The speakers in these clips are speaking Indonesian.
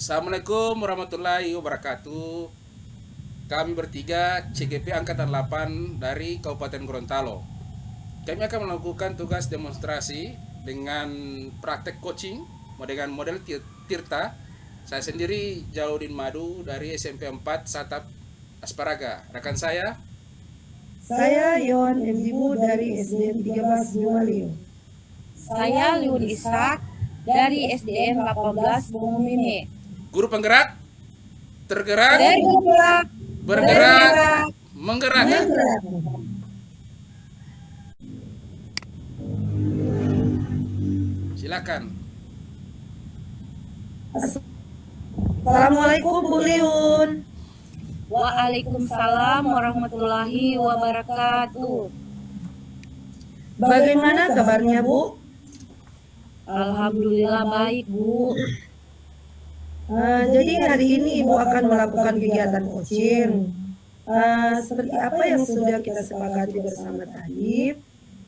Assalamualaikum warahmatullahi wabarakatuh. Kami bertiga CGP Angkatan 8 dari Kabupaten Gorontalo. Kami akan melakukan tugas demonstrasi dengan praktek coaching dengan model Tirta. Saya sendiri Jaludin Madu dari SMP 4 Satap Asparaga. Rekan Saya Yon Mjibu dari SDN 13 Lumalio. Saya Liun Ishak dari SDN 18 Bungumime. Guru penggerak, tergerak, Bergerak, bergerak, menggerak. Silakan. Assalamualaikum Bu Liun. Waalaikumsalam warahmatullahi wabarakatuh. Bagaimana kabarnya Bu? Alhamdulillah baik, Bu. Jadi hari ini Ibu akan melakukan kegiatan coaching. Seperti apa yang sudah kita sepakati bersama tadi,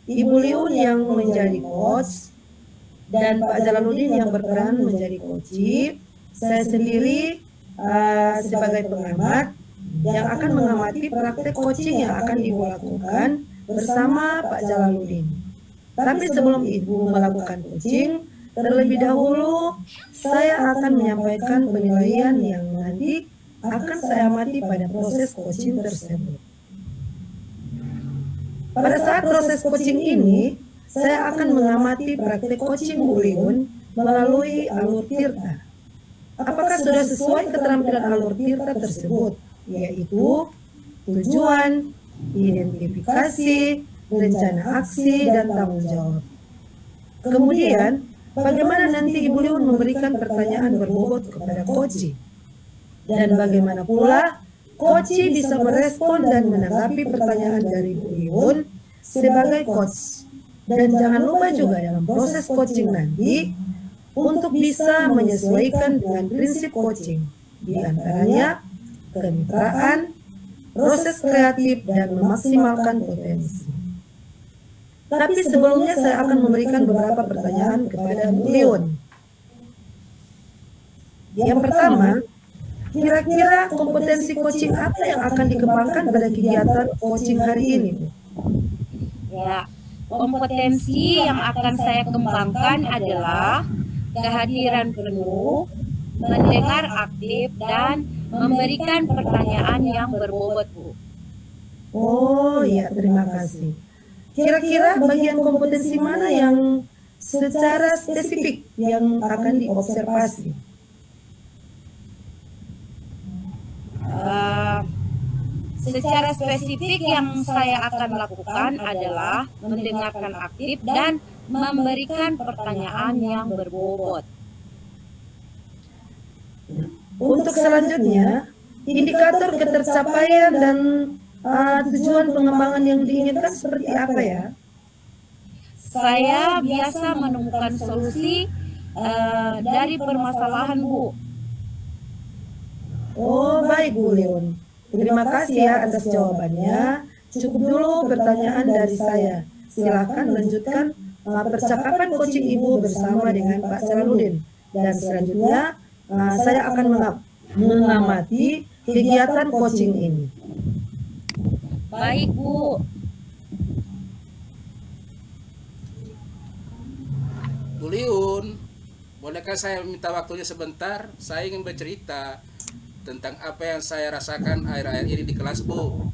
Ibu Liun yang menjadi coach dan Pak Jalaluddin yang berperan menjadi coach. Saya sendiri sebagai pengamat yang akan mengamati praktek coaching yang akan Ibu lakukan bersama Pak Jalaluddin. Tapi sebelum Ibu melakukan coaching, terlebih dahulu saya akan menyampaikan penilaian yang nanti akan saya amati pada proses coaching tersebut. Pada saat proses coaching ini, saya akan mengamati praktek coaching Bu Liun melalui alur Tirta. Apakah sudah sesuai keterampilan alur Tirta tersebut, yaitu tujuan, identifikasi, rencana aksi, dan tanggung jawab. Kemudian, bagaimana nanti Ibu Liun memberikan pertanyaan berbobot kepada coach, dan bagaimana pula coach bisa merespon dan menanggapi pertanyaan dari Ibu Liun sebagai coach. Dan jangan lupa juga dalam proses coaching nanti untuk bisa menyesuaikan dengan prinsip coaching, di antaranya kemitraan, proses kreatif, dan memaksimalkan potensi. Tapi sebelumnya saya akan memberikan beberapa pertanyaan kepada Bu Liun. Yang pertama, kira-kira kompetensi coaching apa yang akan dikembangkan pada kegiatan coaching hari ini, Bu? Ya, kompetensi yang akan saya kembangkan adalah kehadiran penuh, mendengar aktif, dan memberikan pertanyaan yang berbobot, Bu. Oh ya, terima kasih. Kira-kira bagian kompetensi mana yang secara spesifik yang akan diobservasi? Secara spesifik yang saya akan lakukan adalah mendengarkan aktif dan memberikan pertanyaan yang berbobot. Untuk selanjutnya, indikator ketercapaian dan tujuan pengembangan yang diinginkan seperti apa ya? Saya biasa menemukan solusi dari permasalahan, Bu. Oh, baik Bu Liun. Terima kasih ya atas jawabannya. Cukup dulu pertanyaan dari saya. Silakan lanjutkan percakapan coaching Ibu bersama dengan Pak Jalaluddin. Dan selanjutnya saya akan mengamati kegiatan coaching ini. Baik, Bu. Bu Liun, bolehkah saya minta waktunya sebentar? Saya ingin bercerita tentang apa yang saya rasakan akhir-akhir ini di kelas, Bu.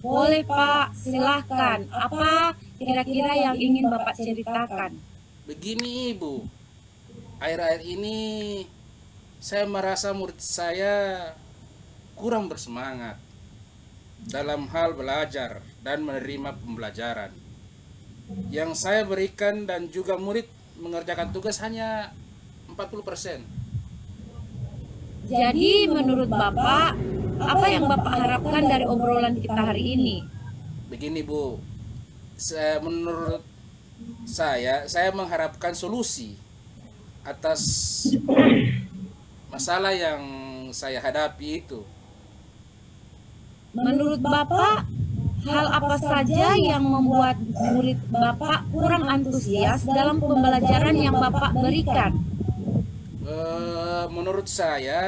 Boleh, Pak. Silahkan. Apa kira-kira yang ingin Bapak ceritakan? Begini, Bu. Akhir-akhir ini saya merasa murid saya kurang bersemangat dalam hal belajar dan menerima pembelajaran. Yang saya berikan dan juga murid mengerjakan tugas hanya 40%. Jadi menurut Bapak, apa yang Bapak harapkan dari obrolan kita hari ini? Begini, Bu. Menurut saya mengharapkan solusi atas masalah yang saya hadapi itu. Menurut Bapak, hal apa saja yang membuat murid Bapak kurang antusias dalam pembelajaran yang Bapak berikan? Menurut saya,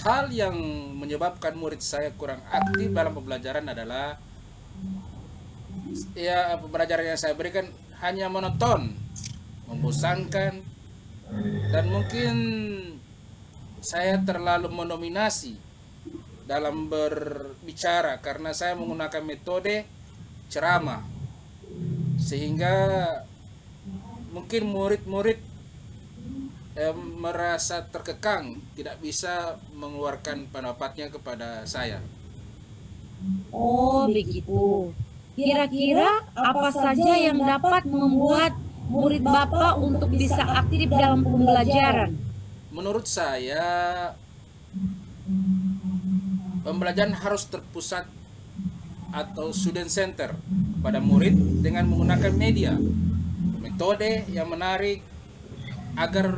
hal yang menyebabkan murid saya kurang aktif dalam pembelajaran adalah ya pembelajaran yang saya berikan hanya monoton, membosankan, dan mungkin saya terlalu mendominasi dalam berbicara karena saya menggunakan metode ceramah, sehingga mungkin murid-murid merasa terkekang, tidak bisa mengeluarkan pendapatnya kepada saya. Oh, begitu. Kira-kira apa saja yang dapat membuat murid Bapak untuk bisa aktif dalam pembelajaran? Menurut saya, pembelajaran harus terpusat atau student center pada murid dengan menggunakan media, metode yang menarik agar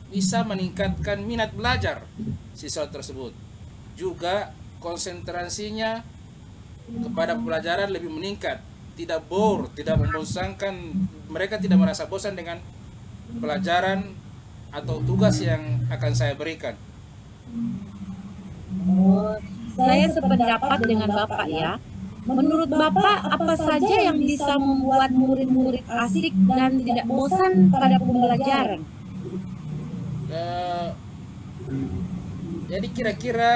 bisa meningkatkan minat belajar siswa tersebut. Juga konsentrasinya kepada pelajaran lebih meningkat, tidak bore, tidak membosankan, mereka tidak merasa bosan dengan pelajaran atau tugas yang akan saya berikan. Saya sependapat dengan Bapak ya. Menurut Bapak, apa saja yang bisa membuat murid-murid asik dan tidak bosan pada pembelajaran? Jadi kira-kira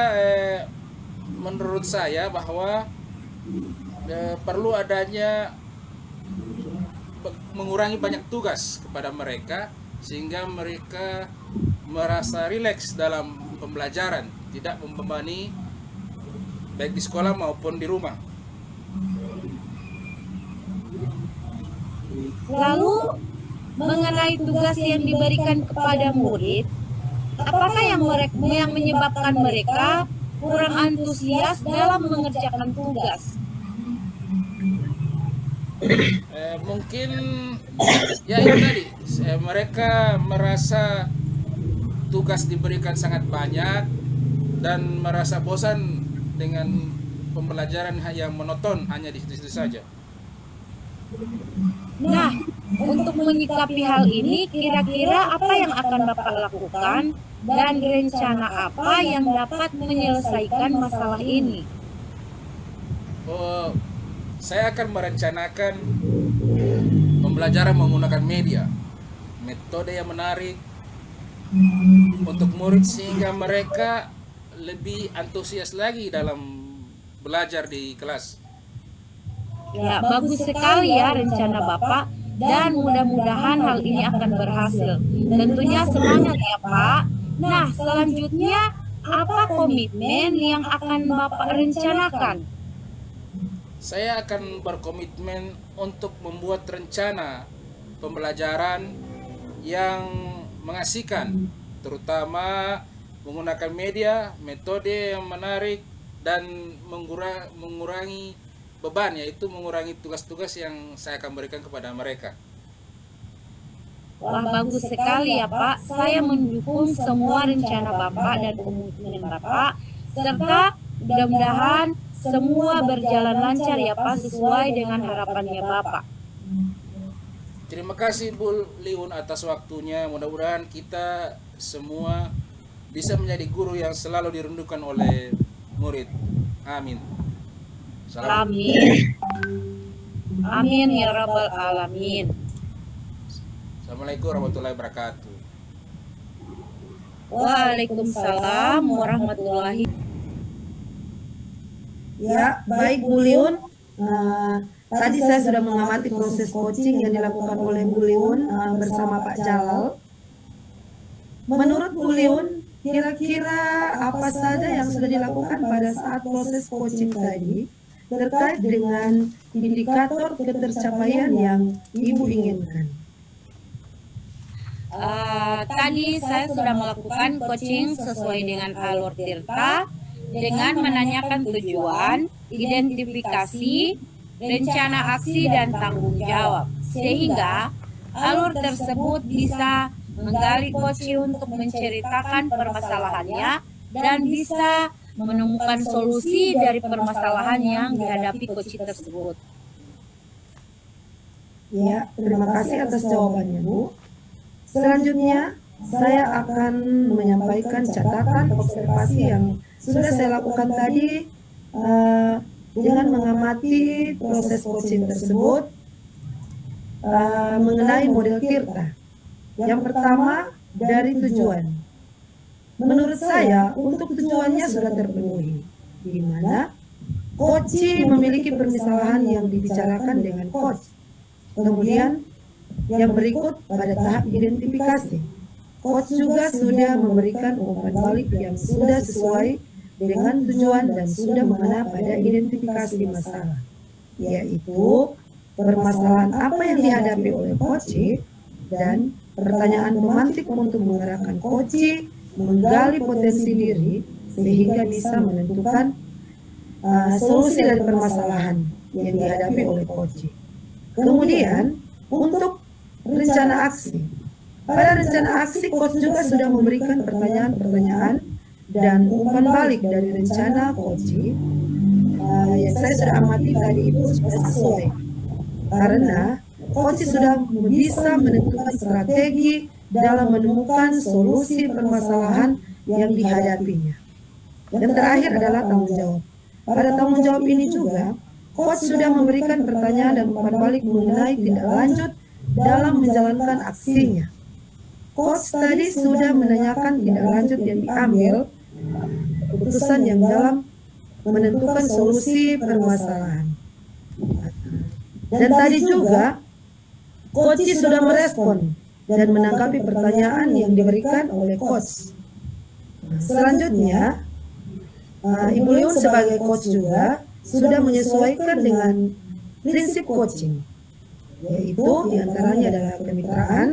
menurut saya bahwa perlu adanya mengurangi banyak tugas kepada mereka sehingga mereka merasa rileks dalam pembelajaran, tidak membebani baik di sekolah maupun di rumah. Lalu, mengenai tugas yang diberikan kepada murid, apakah yang menyebabkan mereka kurang antusias dalam mengerjakan tugas? Mungkin ya itu tadi, mereka merasa tugas diberikan sangat banyak dan merasa bosan dengan pembelajaran yang monoton, hanya di situ saja. Nah, untuk menyikapi hal ini, kira-kira apa yang akan Bapak lakukan dan rencana apa yang dapat menyelesaikan masalah ini? Saya akan merencanakan pembelajaran menggunakan media, metode yang menarik untuk murid sehingga mereka lebih antusias lagi dalam belajar di kelas. Ya, bagus sekali ya rencana Bapak dan mudah-mudahan hal ini akan berhasil. Tentunya semangat ya Pak. Nah, selanjutnya apa komitmen yang akan Bapak rencanakan? Saya akan berkomitmen untuk membuat rencana pembelajaran yang mengasihkan, terutama menggunakan media, metode yang menarik dan mengurangi beban, yaitu mengurangi tugas-tugas yang saya akan berikan kepada mereka. Wah, bagus sekali ya Pak. Saya mendukung semua rencana Bapak dan komitmen Bapak, serta mudah-mudahan semua berjalan lancar ya Pak, sesuai dengan harapannya Bapak. Terima kasih Bu Liun atas waktunya. Mudah-mudahan kita semua bisa menjadi guru yang selalu dirindukan oleh murid. Amin. Salam. Amin. Amin ya rabbal alamin. Assalamualaikum warahmatullahi wabarakatuh. Waalaikumsalam warahmatullahi. Ya, baik Bu Liun. Tadi saya sudah mengamati proses coaching yang dilakukan oleh Bu Liun bersama Pak Jalal. Menurut Bu Liun, kira-kira apa saja yang sudah dilakukan pada saat proses coaching tadi terkait dengan indikator ketercapaian yang Ibu inginkan? Tadi saya sudah melakukan coaching sesuai dengan alur Tirta dengan menanyakan tujuan, identifikasi, rencana aksi, dan tanggung jawab, sehingga alur tersebut bisa menggali coach untuk menceritakan permasalahannya dan bisa menemukan solusi dari permasalahan yang dihadapi coach tersebut. Ya, terima kasih atas jawabannya Bu. Selanjutnya, saya akan menyampaikan catatan observasi yang sudah saya lakukan tadi dengan mengamati proses coaching tersebut mengenai model Tirta. Yang pertama, dari tujuan. Menurut saya, untuk tujuannya sudah terpenuhi, di mana coach memiliki permasalahan yang dibicarakan dengan coach. Kemudian, yang berikut pada tahap identifikasi. Coach juga sudah memberikan umpan balik yang sudah sesuai dengan tujuan dan sudah mengena pada identifikasi masalah, yaitu permasalahan apa yang dihadapi oleh coach dan pertanyaan pemantik untuk mengarahkan coach menggali potensi diri sehingga bisa menentukan solusi dari permasalahan yang dihadapi oleh coach. Kemudian untuk rencana aksi. Pada rencana aksi, coach juga sudah memberikan pertanyaan-pertanyaan dan umpan balik dari rencana coach yang saya sudah amati tadi itu sudah sesuai. Karena coach sudah bisa menentukan strategi dalam menemukan solusi permasalahan yang dihadapinya. Dan terakhir adalah tanggung jawab. Pada tanggung jawab ini juga, coach sudah memberikan pertanyaan dan umpan balik mengenai tindak lanjut dalam menjalankan aksinya. Coach tadi sudah menanyakan tindak lanjut yang diambil, keputusan yang dalam menentukan solusi permasalahan. Dan tadi juga, coach sudah merespon dan menanggapi pertanyaan yang diberikan oleh coach. Selanjutnya, Ibu Leon sebagai coach juga sudah menyesuaikan dengan prinsip coaching, yaitu diantaranya adalah kemitraan,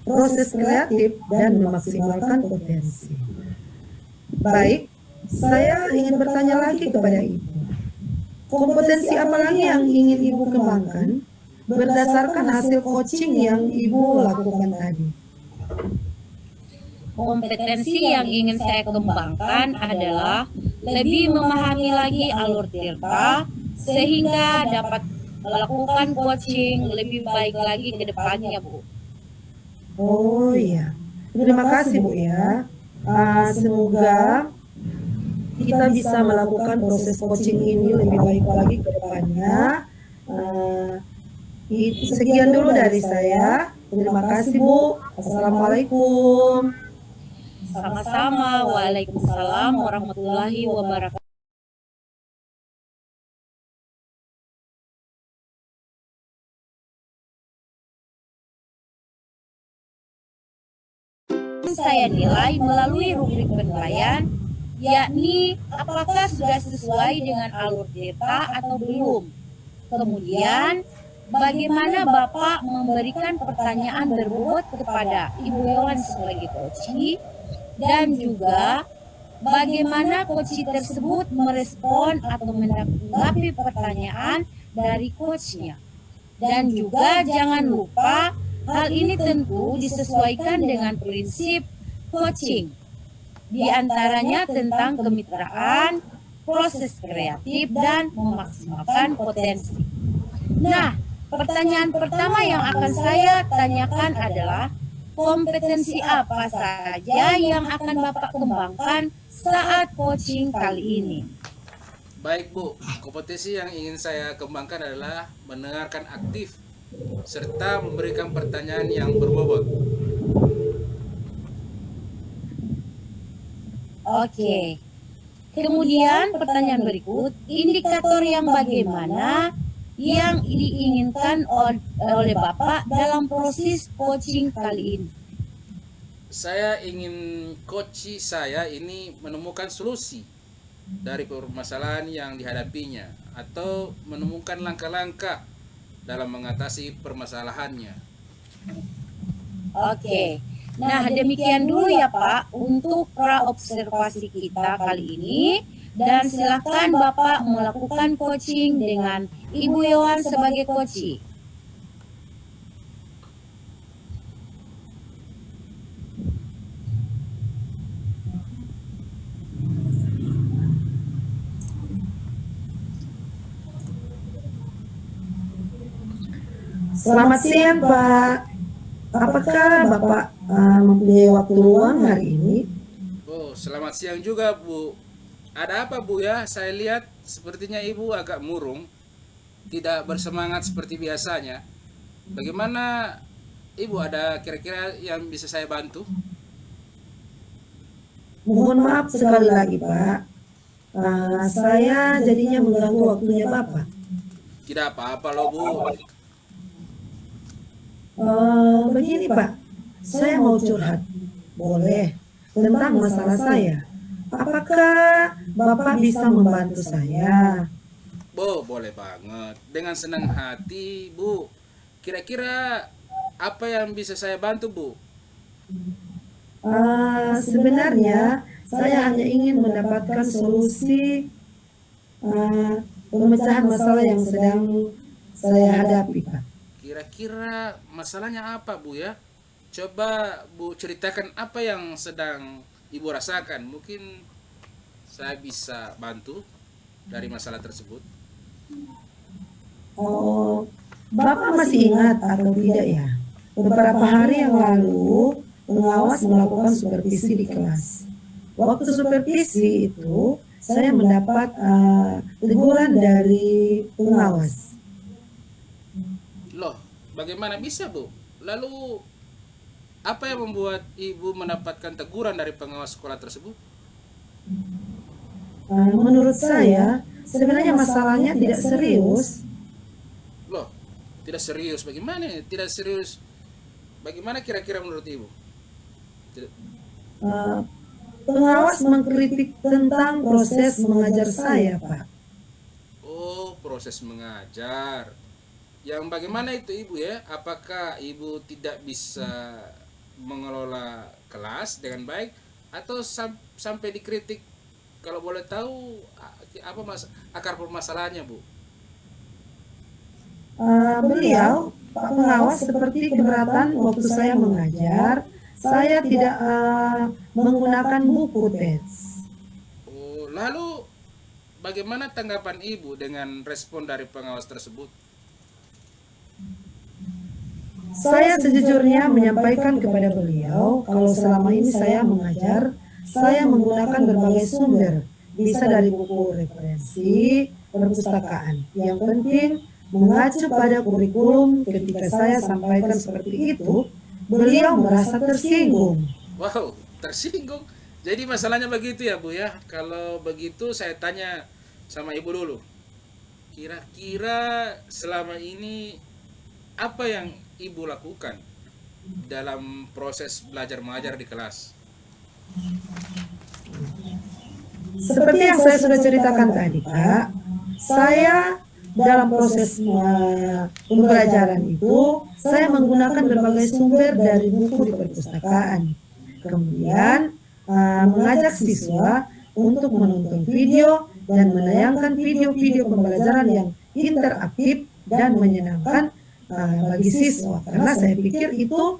proses kreatif, dan memaksimalkan potensi. Baik, saya ingin bertanya lagi kepada Ibu. Kompetensi apa lagi yang ingin Ibu kembangkan berdasarkan hasil coaching yang Ibu lakukan tadi? Kompetensi yang ingin saya kembangkan adalah lebih memahami lagi alur Tirta sehingga dapat melakukan coaching lebih baik lagi ke depannya, Bu. Oh iya, terima kasih Bu ya. Semoga kita bisa melakukan proses coaching ini lebih baik lagi ke depannya. Sekian dulu dari saya. Terima kasih Bu. Assalamualaikum. Sama-sama. Waalaikumsalam warahmatullahi wabarakatuh. Saya nilai melalui rubrik penilaian, yakni apakah sudah sesuai dengan alur Tirta atau belum. Kemudian, bagaimana Bapak memberikan pertanyaan berbobot kepada Ibu Yohan sebagai coach, dan juga bagaimana coach tersebut merespon atau menanggapi pertanyaan dari coachnya. Dan juga jangan lupa, hal ini tentu disesuaikan dengan prinsip coaching, di antaranya tentang kemitraan, proses kreatif, dan memaksimalkan potensi. Nah, pertanyaan pertama yang akan saya tanyakan adalah kompetensi apa saja yang akan Bapak kembangkan saat coaching kali ini? Baik Bu, kompetensi yang ingin saya kembangkan adalah mendengarkan aktif serta memberikan pertanyaan yang berbobot. Oke. Kemudian pertanyaan berikut, indikator yang bagaimana yang diinginkan oleh Bapak dalam proses coaching kali ini? Saya ingin coach saya ini menemukan solusi dari permasalahan yang dihadapinya atau menemukan langkah-langkah dalam mengatasi permasalahannya. Oke. Nah, demikian dulu ya Pak untuk pra-observasi kita kali ini. Dan silakan Bapak melakukan coaching dengan Ibu Yohan sebagai coach. Selamat siang Pak. Apakah Bapak mempunyai waktu luang hari ini? Oh, selamat siang juga, Bu. Ada apa, Bu ya? Saya lihat sepertinya Ibu agak murung, tidak bersemangat seperti biasanya. Bagaimana Ibu, ada kira-kira yang bisa saya bantu? Mohon maaf sekali lagi, Pak. Saya jadinya mengganggu waktunya Bapak. Tidak apa-apa loh, Bu. Begini, Pak. Saya mau curhat. Boleh. Tentang masalah saya. Apakah Bapak bisa membantu saya? Bu, boleh banget. Dengan senang hati, Bu. Kira-kira apa yang bisa saya bantu, Bu? Sebenarnya saya hanya ingin mendapatkan solusi pemecahan masalah yang sedang saya hadapi, Pak. Kira-kira masalahnya apa, Bu ya? Coba Bu ceritakan apa yang sedang Ibu rasakan. Mungkin saya bisa bantu dari masalah tersebut. Oh, Bapak masih ingat atau tidak ya? Beberapa hari yang lalu, pengawas melakukan supervisi di kelas. Waktu supervisi itu, saya mendapat teguran dari pengawas. Loh, bagaimana bisa, Bu? Lalu apa yang membuat Ibu mendapatkan teguran dari pengawas sekolah tersebut? Menurut saya, sebenarnya masalahnya tidak serius. Loh, tidak serius. Bagaimana? Tidak serius. Bagaimana kira-kira menurut Ibu? Tidak. Uh, Pengawas mengkritik tentang proses mengajar saya, Pak. Oh, proses mengajar. Yang bagaimana itu, Ibu ya? Apakah Ibu tidak bisa mengelola kelas dengan baik atau sampai dikritik? Kalau boleh tahu apa akar permasalahannya, Bu? Beliau, Pak Pengawas, seperti keberatan waktu saya mengajar. Saya tidak menggunakan buku teks. Oh, lalu bagaimana tanggapan Ibu dengan respon dari pengawas tersebut? Saya sejujurnya menyampaikan kepada beliau kalau selama ini saya mengajar, saya menggunakan berbagai sumber, bisa dari buku referensi, perpustakaan. Yang penting mengacu pada kurikulum. Ketika saya sampaikan seperti itu, beliau merasa tersinggung. Wow, tersinggung. Jadi masalahnya begitu ya, Bu ya. Kalau begitu saya tanya sama Ibu dulu. Kira-kira selama ini apa yang Ibu lakukan dalam proses belajar mengajar di kelas? Seperti yang saya sudah ceritakan tadi, Pak, saya dalam proses pembelajaran itu, saya menggunakan berbagai sumber dari buku di perpustakaan. Kemudian mengajak siswa untuk menonton video dan menayangkan video-video pembelajaran yang interaktif dan menyenangkan bagi siswa. Karena saya pikir itu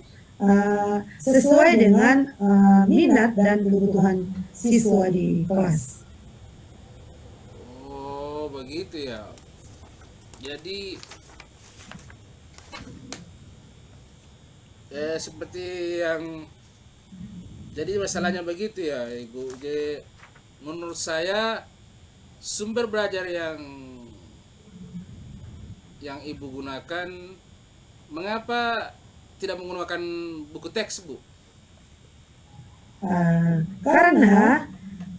sesuai dengan minat dan kebutuhan siswa di kelas. Oh, begitu ya. Jadi seperti yang jadi masalahnya begitu ya, Ibu. Jadi, menurut saya sumber belajar yang Ibu gunakan, mengapa tidak menggunakan buku teks, Bu? Karena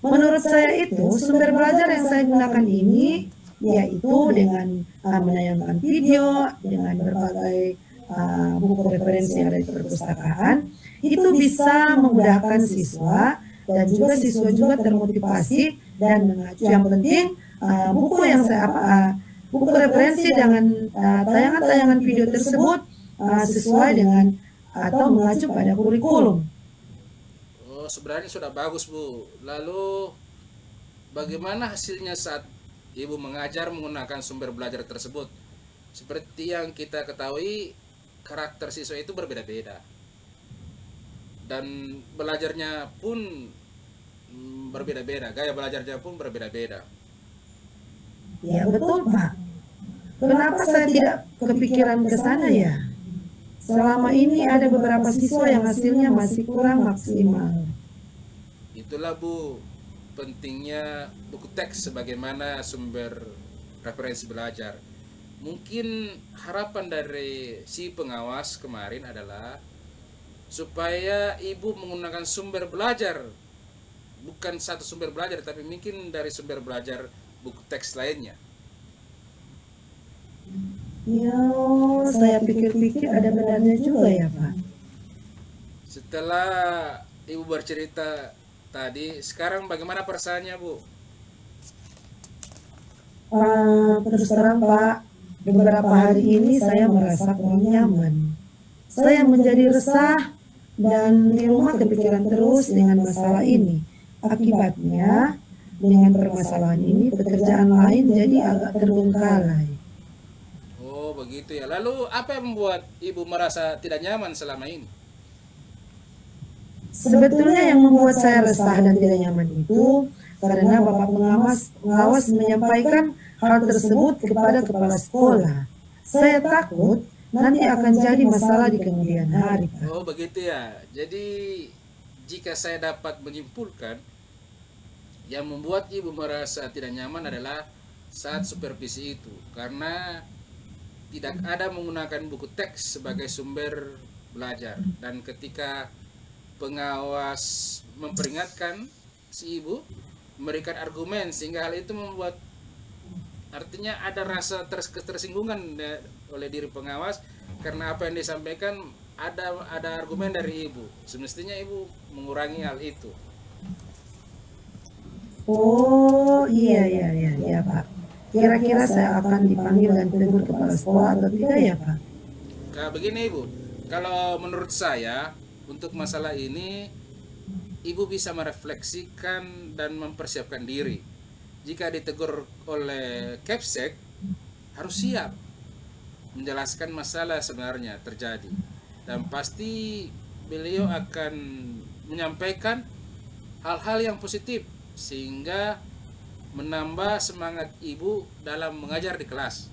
menurut saya itu sumber belajar yang saya gunakan ini yaitu dengan menayangkan video, dengan berbagai buku referensi yang ada di perpustakaan, itu bisa memudahkan siswa dan juga siswa juga termotivasi dan mengacu. Yang penting buku referensi dengan tayangan-tayangan video tersebut sesuai dengan atau mengacu pada kurikulum. Oh, sebenarnya sudah bagus, Bu. Lalu bagaimana hasilnya saat Ibu mengajar menggunakan sumber belajar tersebut? Seperti yang kita ketahui, karakter siswa itu berbeda-beda. Dan belajarnya pun berbeda-beda, gaya belajarnya pun berbeda-beda. Ya betul, Pak. Kenapa saya tidak kepikiran ke sana ya? Selama ini ada beberapa siswa yang hasilnya masih kurang maksimal. Itulah Bu, pentingnya buku teks sebagaimana sumber referensi belajar. Mungkin harapan dari si pengawas kemarin adalah supaya ibu menggunakan sumber belajar, bukan satu sumber belajar, tapi mungkin dari sumber belajar buku teks lainnya. Ya, saya pikir-pikir ada benarnya juga ya Pak. Setelah ibu bercerita tadi, sekarang bagaimana perasaannya Bu? Terus terang Pak, beberapa hari ini saya merasa kurang nyaman. Saya menjadi resah dan di rumah kepikiran terus dengan masalah ini. Akibatnya, dengan permasalahan ini pekerjaan lain jadi agak terbengkalai. Oh begitu ya. Lalu apa yang membuat ibu merasa tidak nyaman selama ini? Sebetulnya yang membuat saya resah dan tidak nyaman itu karena Bapak pengawas menyampaikan hal tersebut kepada kepala sekolah. Saya takut nanti akan jadi masalah di kemudian hari, Pak. Oh begitu ya. Jadi jika saya dapat menyimpulkan, yang membuat ibu merasa tidak nyaman adalah saat supervisi itu, karena tidak ada menggunakan buku teks sebagai sumber belajar, dan ketika pengawas memperingatkan si ibu, memberikan argumen, sehingga hal itu membuat, artinya ada rasa ketersinggungan oleh diri pengawas karena apa yang disampaikan ada argumen dari ibu. Semestinya ibu mengurangi hal itu. Oh iya Pak. Kira-kira saya akan dipanggil dan ditegur kepala sekolah atau tidak ya Pak? Nah, begini ibu, kalau menurut saya untuk masalah ini ibu bisa merefleksikan dan mempersiapkan diri. Jika ditegur oleh Kepsek, harus siap menjelaskan masalah sebenarnya terjadi, dan pasti beliau akan menyampaikan hal-hal yang positif sehingga menambah semangat ibu dalam mengajar di kelas.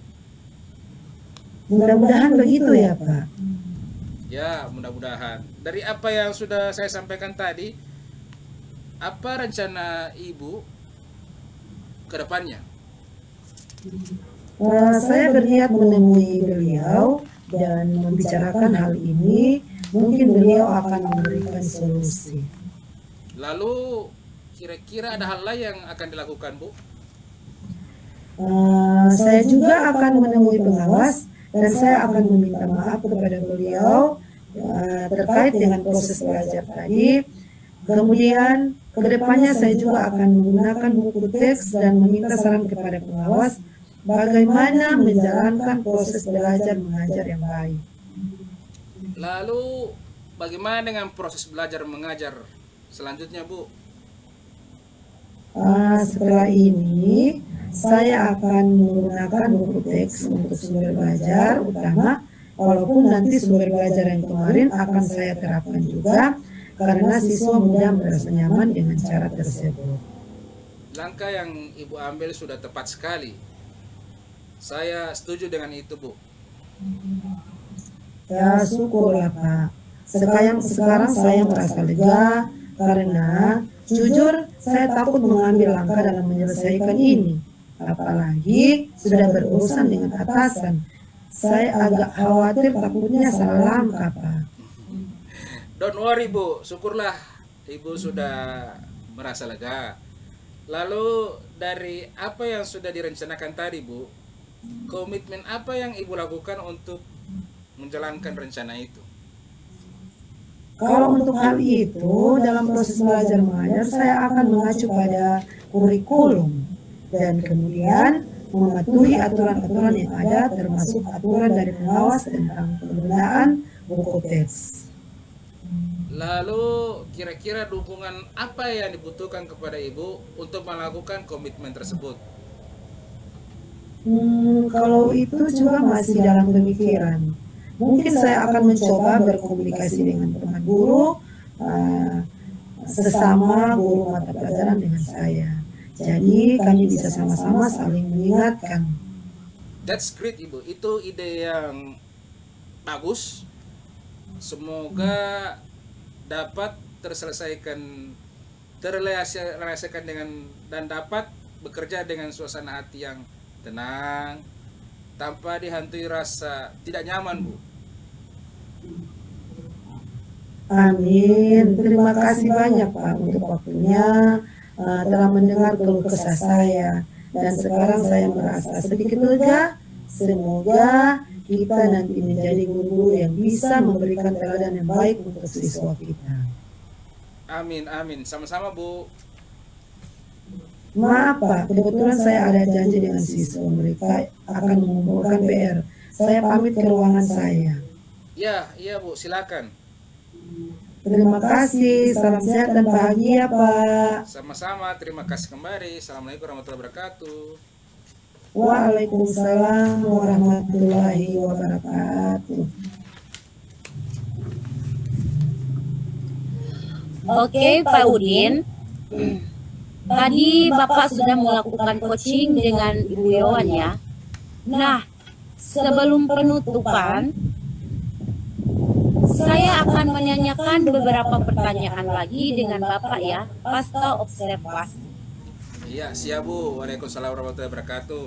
Mudah-mudahan begitu ya Pak. Ya, mudah-mudahan. Dari apa yang sudah saya sampaikan tadi, apa rencana ibu ke depannya? Saya berniat menemui beliau dan membicarakan hal ini. Mungkin beliau akan memberikan solusi. Lalu kira-kira ada hal lain yang akan dilakukan Bu? Saya juga akan menemui pengawas dan saya akan meminta maaf kepada beliau terkait dengan proses belajar tadi. Kemudian kedepannya saya juga akan menggunakan buku teks dan meminta saran kepada pengawas bagaimana menjalankan proses belajar mengajar yang baik. Lalu bagaimana dengan proses belajar mengajar selanjutnya Bu? Setelah ini saya akan menggunakan buku teks untuk sumber belajar utama, walaupun nanti sumber belajar yang kemarin akan saya terapkan juga karena siswa mudah merasa nyaman dengan cara tersebut. Langkah yang ibu ambil sudah tepat sekali. Saya setuju dengan itu Bu. Ya syukurlah Pak. Sekarang saya merasa lega karena jujur saya takut mengambil langkah dalam menyelesaikan ini. Apalagi sudah berurusan dengan atasan. Saya agak khawatir takutnya salah langkah Pak. Don't worry Bu, syukurlah ibu sudah merasa lega. Lalu dari apa yang sudah direncanakan tadi Bu, komitmen apa yang ibu lakukan untuk menjalankan rencana itu? Kalau untuk hal itu, dalam proses belajar mengajar, saya akan mengacu pada kurikulum dan kemudian mematuhi aturan-aturan yang ada, termasuk aturan dari pengawas tentang penggunaan buku teks. Lalu kira-kira dukungan apa yang dibutuhkan kepada ibu untuk melakukan komitmen tersebut? Kalau itu juga masih dalam pemikiran. Mungkin saya akan mencoba berkomunikasi dengan teman guru, sesama guru mata pelajaran dengan saya. Jadi kami bisa sama-sama saling mengingatkan. That's great Ibu, itu ide yang bagus. Semoga dapat terrealisasikan dengan dan dapat bekerja dengan suasana hati yang tenang tanpa dihantui rasa tidak nyaman, Bu. Amin. Terima kasih banyak Pak untuk waktunya, telah mendengar keluh kesah saya. Dan sekarang saya merasa sedikit lega. Semoga kita nanti menjadi guru yang bisa memberikan teladan yang baik untuk siswa kita. Amin, amin. Sama-sama, Bu. Maaf Pak, kebetulan saya ada janji dengan siswa. Mereka akan mengumpulkan PR. Saya pamit ke ruangan saya. Ya, iya, Bu, silakan. Terima kasih, salam sehat dan bahagia Pak. Sama-sama, terima kasih kembali. Assalamualaikum warahmatullahi wabarakatuh. Waalaikumsalam warahmatullahi wabarakatuh. Oke, Pak Udin. Tadi Bapak sudah melakukan coaching dengan Ibu Yowan ya. Nah, sebelum penutupan, saya akan menanyakan beberapa pertanyaan lagi dengan Bapak ya, pasca observasi. Iya, siap, Bu. Waalaikumsalam warahmatullahi wabarakatuh.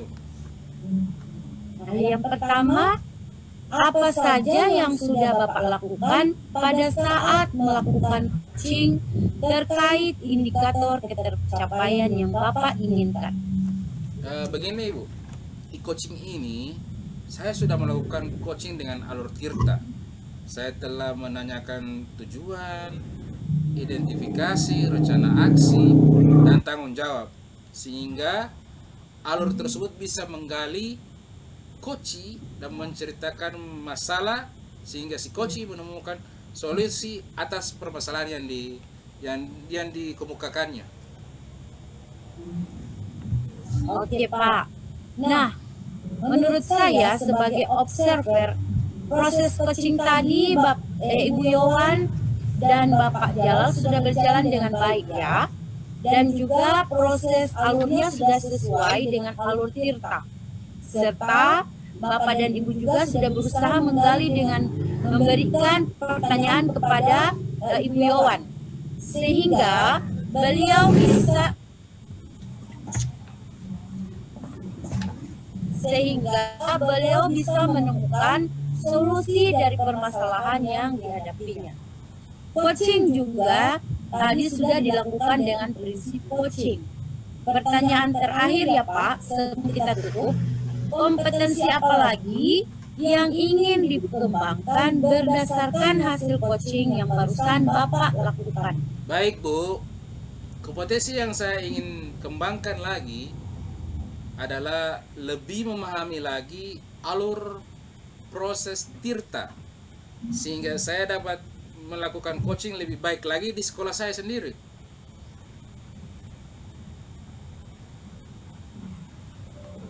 Nah, yang pertama, apa saja yang sudah Bapak lakukan pada saat melakukan coaching terkait indikator ketercapaian yang Bapak inginkan? Begini, Bu. Di coaching ini, saya sudah melakukan coaching dengan alur Tirta. Saya telah menanyakan tujuan, identifikasi, rencana aksi, dan tanggung jawab. Sehingga alur tersebut bisa menggali koci dan menceritakan masalah sehingga si koci menemukan solusi atas permasalahan yang dikemukakannya. Oke Pak. Nah, menurut saya sebagai observer, proses coaching tadi Ibu Yowan dan Bapak Jalal sudah berjalan dengan baik ya. Dan juga proses alurnya sudah sesuai dengan alur Tirta. Serta Bapak dan Ibu juga sudah berusaha menggali dengan memberikan pertanyaan kepada Ibu Yowan. Sehingga beliau bisa menemukan solusi dari permasalahan yang dihadapinya. Coaching juga tadi sudah dilakukan dengan prinsip coaching. Pertanyaan terakhir ya Pak, sebelum kita tutup, kompetensi apa lagi yang ingin dikembangkan berdasarkan hasil coaching yang barusan Bapak lakukan? Baik, Bu. Kompetensi yang saya ingin kembangkan lagi adalah lebih memahami lagi alur proses Tirta sehingga saya dapat melakukan coaching lebih baik lagi di sekolah saya sendiri.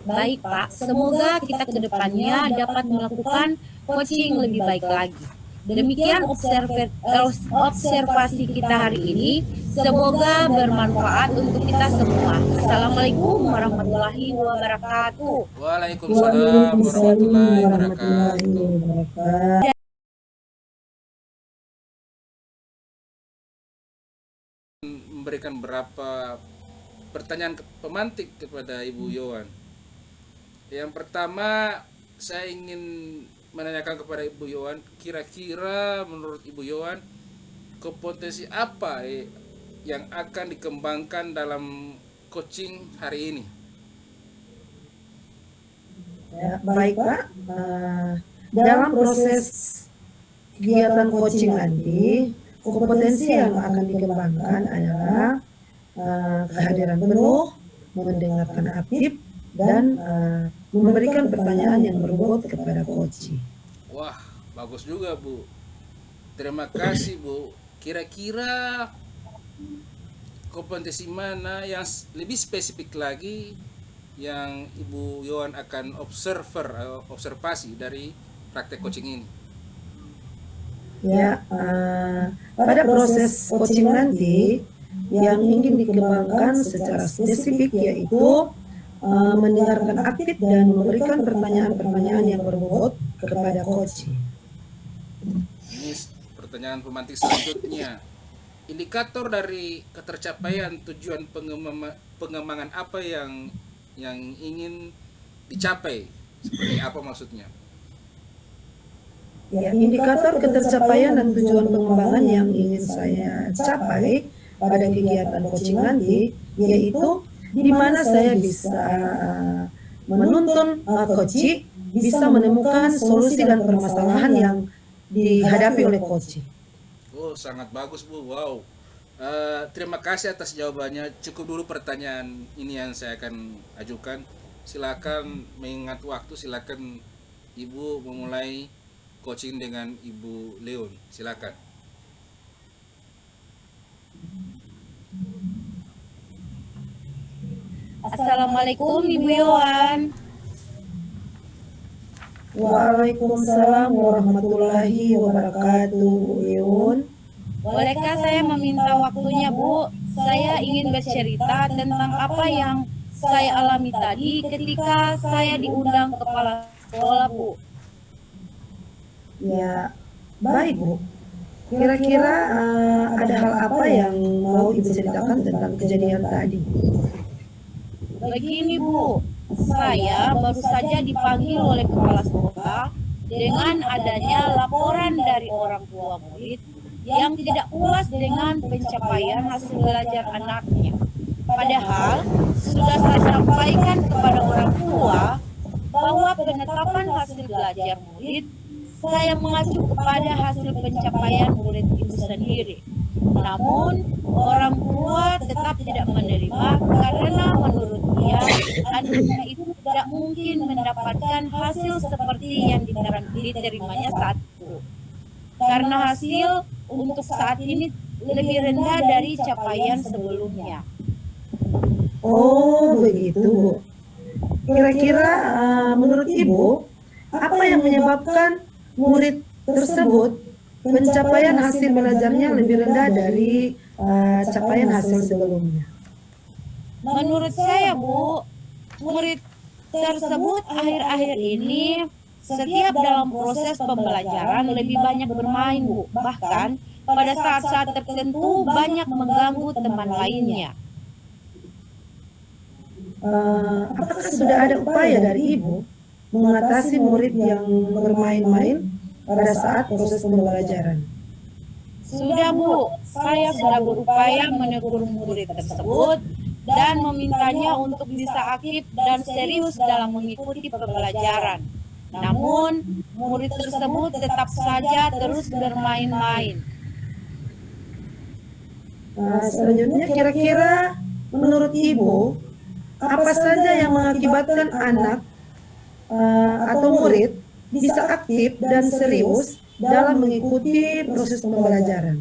Baik Pak, semoga kita ke depannya dapat melakukan coaching lebih baik lagi. Demikian observasi kita hari ini. Semoga bermanfaat untuk kita semua. Assalamualaikum warahmatullahi wabarakatuh. Waalaikumsalam warahmatullahi wabarakatuh. Memberikan beberapa pertanyaan pemantik kepada Ibu Yowan. Yang pertama, saya ingin menanyakan kepada Ibu Yowan, kira-kira menurut Ibu Yowan kompetensi apa yang akan dikembangkan dalam coaching hari ini? Ya, baik Pak, dalam proses kegiatan coaching nanti, kompetensi yang akan dikembangkan adalah kehadiran penuh, mendengarkan aktif, dan memberikan pertanyaan yang berbobot kepada coach. Wah, bagus juga Bu. Terima kasih Bu. Kira-kira kompetensi mana yang lebih spesifik lagi yang Ibu Yowan akan observasi dari praktek coaching ini? Ya, pada proses coaching nanti yang ingin dikembangkan secara spesifik yaitu mendengarkan aktif dan memberikan pertanyaan-pertanyaan yang berbobot kepada coach. Ini pertanyaan pemantik selanjutnya. Indikator dari ketercapaian tujuan pengembangan apa yang ingin dicapai? Seperti apa maksudnya? Ya, indikator ketercapaian dan tujuan pengembangan yang ingin saya capai pada kegiatan coaching nanti, yaitu di mana saya bisa menuntun coaching bisa menemukan solusi dan permasalahan yang dihadapi oleh coaching. Oh, sangat bagus Bu. Wow. Terima kasih atas jawabannya. Cukup dulu pertanyaan ini yang saya akan ajukan. Silakan mengingat waktu. Silakan Ibu memulai coaching dengan Ibu Leon. Silakan. Assalamualaikum Ibu Yohan. Waalaikumsalam warahmatullahi wabarakatuh, Bu Leon. Bolehkah saya meminta waktunya, Bu? Saya ingin bercerita tentang apa yang saya alami tadi ketika saya diundang kepala sekolah, Bu. Ya, baik Bu. Kira-kira ada hal apa yang mau Ibu ceritakan tentang kejadian tadi? Begini, Bu. Saya baru saja dipanggil oleh kepala sekolah dengan adanya laporan dari orang tua murid yang tidak puas dengan pencapaian hasil belajar anaknya. Padahal sudah saya sampaikan kepada orang tua bahwa penetapan hasil belajar murid saya mengacu kepada hasil pencapaian murid itu sendiri. Namun orang tua tetap tidak menerima karena menurut dia anaknya itu tidak mungkin mendapatkan hasil seperti yang diterimanya saat itu. Karena hasil untuk saat ini lebih rendah dari capaian sebelumnya. Oh, begitu Bu. Kira-kira menurut Ibu, apa yang menyebabkan murid tersebut pencapaian hasil belajarnya lebih rendah dari capaian hasil sebelumnya? Menurut saya, Bu, murid tersebut akhir-akhir ini setiap dalam proses pembelajaran lebih banyak bermain, Bu. Bahkan pada saat-saat tertentu banyak mengganggu teman lainnya. Apakah sudah ada upaya dari Ibu mengatasi murid yang bermain-main pada saat proses pembelajaran? Sudah, Bu, saya sudah berupaya menegur murid tersebut dan memintanya untuk bisa aktif dan serius dalam mengikuti pembelajaran. Namun, murid tersebut tetap saja terus bermain-main. Selanjutnya, kira-kira menurut Ibu, apa saja yang mengakibatkan anak atau murid bisa aktif dan serius dalam mengikuti proses pembelajaran?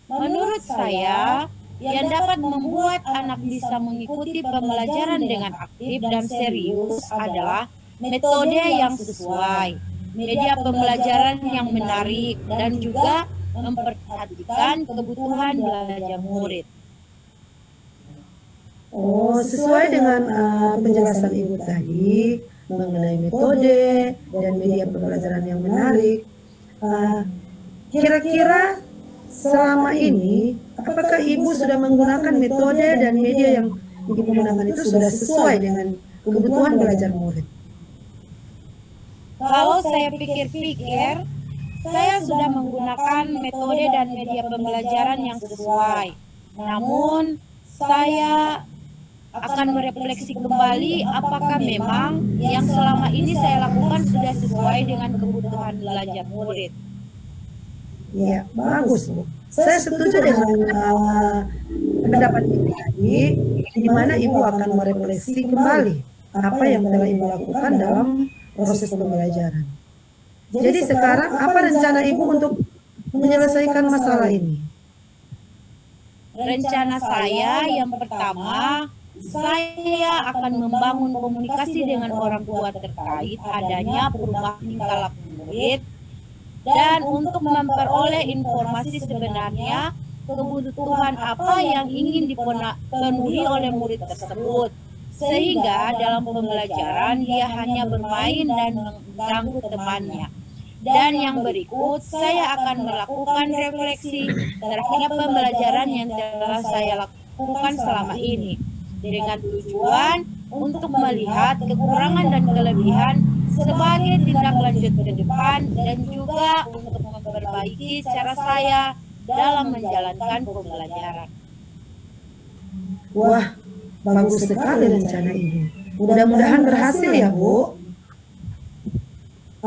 Menurut saya, yang dapat membuat anak bisa mengikuti pembelajaran dengan aktif dan serius adalah metode yang sesuai, media pembelajaran yang menarik, dan juga memperhatikan kebutuhan belajar murid. Oh, sesuai dengan penjelasan Ibu tadi mengenai metode dan media pembelajaran yang menarik, kira-kira selama ini apakah Ibu sudah menggunakan metode dan media yang digunakan itu sudah sesuai dengan kebutuhan belajar murid? Kalau saya pikir-pikir, saya sudah menggunakan metode dan media pembelajaran yang sesuai. Namun, saya akan merefleksi kembali apakah memang yang selama ini saya lakukan sudah sesuai dengan kebutuhan belajar murid. Ya, bagus Bu. Saya setuju dengan pendapat Ibu tadi, di mana Ibu akan merefleksi kembali apa yang telah Ibu lakukan dalam proses pembelajaran. Jadi sekarang apa rencana Ibu untuk menyelesaikan masalah ini? Rencana saya yang pertama, saya akan membangun komunikasi dengan orang tua terkait adanya perubahan tingkah laku murid dan untuk memperoleh informasi sebenarnya kebutuhan apa yang ingin dipenuhi oleh murid tersebut, sehingga dalam pembelajaran dia hanya bermain dan mengganggu temannya. Dan yang berikut, saya akan melakukan refleksi terhadap pembelajaran yang telah saya lakukan selama ini, dengan tujuan untuk melihat kekurangan dan kelebihan sebagai tindak lanjut ke depan, dan juga untuk memperbaiki cara saya dalam menjalankan pembelajaran. Wah, bagus sekali rencana Ibu. Mudah-mudahan berhasil ya, Bu.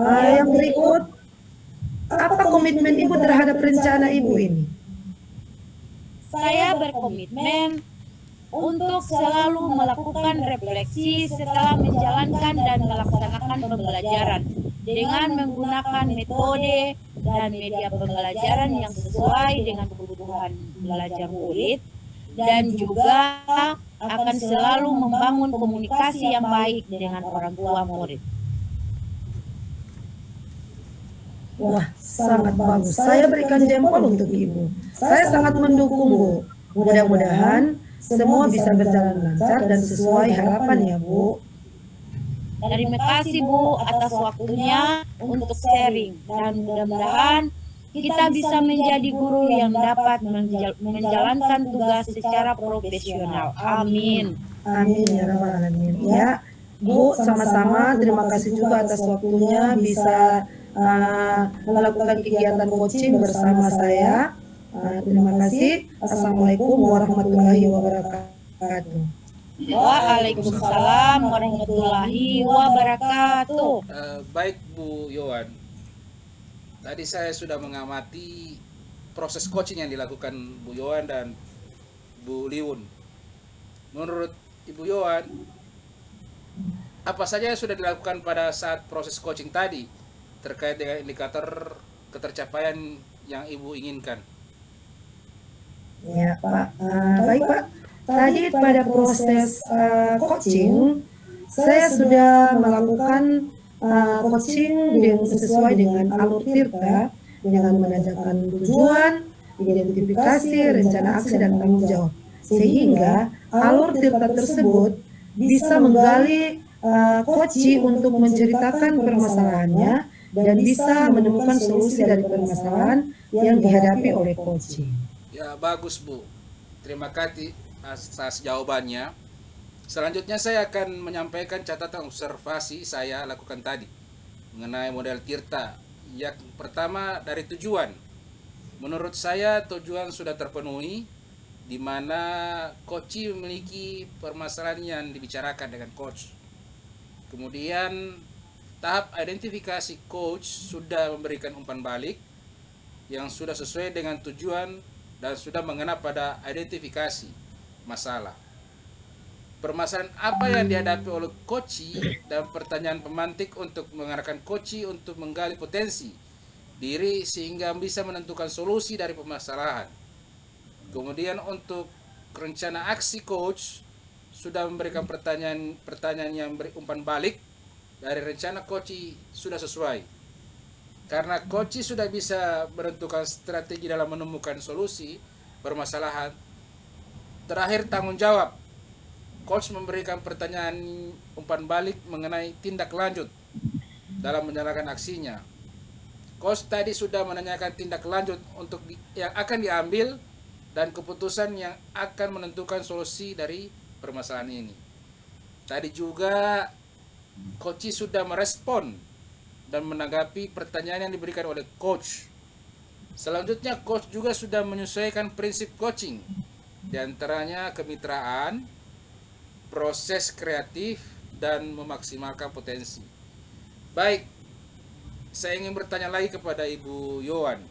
Yang berikut, apa komitmen Ibu terhadap rencana Ibu ini? Saya berkomitmen untuk selalu melakukan refleksi setelah menjalankan dan melaksanakan pembelajaran dengan menggunakan metode dan media pembelajaran yang sesuai dengan kebutuhan belajar murid, dan juga akan selalu membangun komunikasi yang baik dengan orang tua murid. Wah, sangat bagus. Saya berikan jempol untuk Ibu. Saya sangat mendukung, Bu. Mudah-mudahan semua bisa berjalan lancar dan sesuai harapan ya, Bu. Terima kasih Bu atas waktunya untuk sharing, dan mudah-mudahan kita bisa menjadi guru yang dapat menjalankan tugas secara profesional. Amin. Amin ya rabbal alamin. Ya, Bu, sama-sama. Terima kasih juga atas waktunya bisa melakukan kegiatan coaching bersama saya. Terima kasih. Assalamualaikum warahmatullahi wabarakatuh. Waalaikumsalam warahmatullahi wabarakatuh. Baik Bu Yohan, tadi saya sudah mengamati proses coaching yang dilakukan Bu Yohan dan Bu Liun. Menurut Ibu Yohan, apa saja yang sudah dilakukan pada saat proses coaching tadi terkait dengan indikator ketercapaian yang Ibu inginkan? Ya Pak, baik Pak. Tadi pada proses coaching, saya sudah melakukan coaching sesuai dengan alur Tirta, dengan menanyakan tujuan, identifikasi, rencana aksi, dan tanggung jawab. Sehingga alur Tirta tersebut bisa menggali coachi untuk menceritakan permasalahannya dan bisa menemukan solusi dari permasalahan yang dihadapi oleh coachi. Ya, bagus Bu. Terima kasih atas jawabannya. Selanjutnya saya akan menyampaikan catatan observasi saya lakukan tadi mengenai model Tirta. Yang pertama dari tujuan. Menurut saya tujuan sudah terpenuhi, di mana coach memiliki permasalahan yang dibicarakan dengan coach. Kemudian tahap identifikasi coach sudah memberikan umpan balik yang sudah sesuai dengan tujuan dan sudah mengena pada identifikasi masalah. Permasalahan apa yang dihadapi oleh coach dan pertanyaan pemantik untuk mengarahkan coach untuk menggali potensi diri sehingga bisa menentukan solusi dari permasalahan. Kemudian untuk rencana aksi coach sudah memberikan pertanyaan yang beri umpan balik dari rencana coach sudah sesuai. Karena coach sudah bisa menentukan strategi dalam menemukan solusi permasalahan. Terakhir tanggung jawab. Coach memberikan pertanyaan umpan balik mengenai tindak lanjut dalam menjalankan aksinya. Coach tadi sudah menanyakan tindak lanjut untuk yang akan diambil dan keputusan yang akan menentukan solusi dari permasalahan ini. Tadi juga coach sudah merespon dan menanggapi pertanyaan yang diberikan oleh coach. Selanjutnya coach juga sudah menyesuaikan prinsip coaching, di antaranya kemitraan, proses kreatif, dan memaksimalkan potensi. Baik, saya ingin bertanya lagi kepada Ibu Yohan.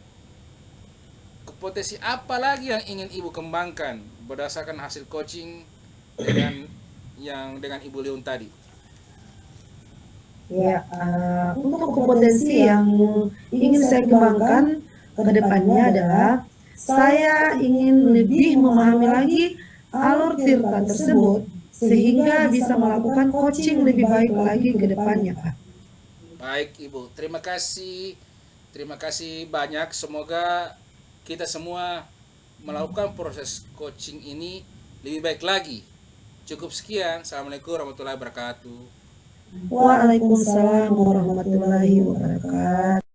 Potensi apa lagi yang ingin Ibu kembangkan berdasarkan hasil coaching dengan Ibu Liun tadi? Ya, untuk kompetensi yang ingin saya kembangkan ke depannya adalah saya ingin lebih memahami lagi alur Tirta tersebut sehingga bisa melakukan coaching lebih baik lagi ke depannya, Pak. Baik Ibu, terima kasih banyak. Semoga kita semua melakukan proses coaching ini lebih baik lagi. Cukup sekian. Assalamualaikum warahmatullahi wabarakatuh. Waalaikumsalam warahmatullahi wabarakatuh.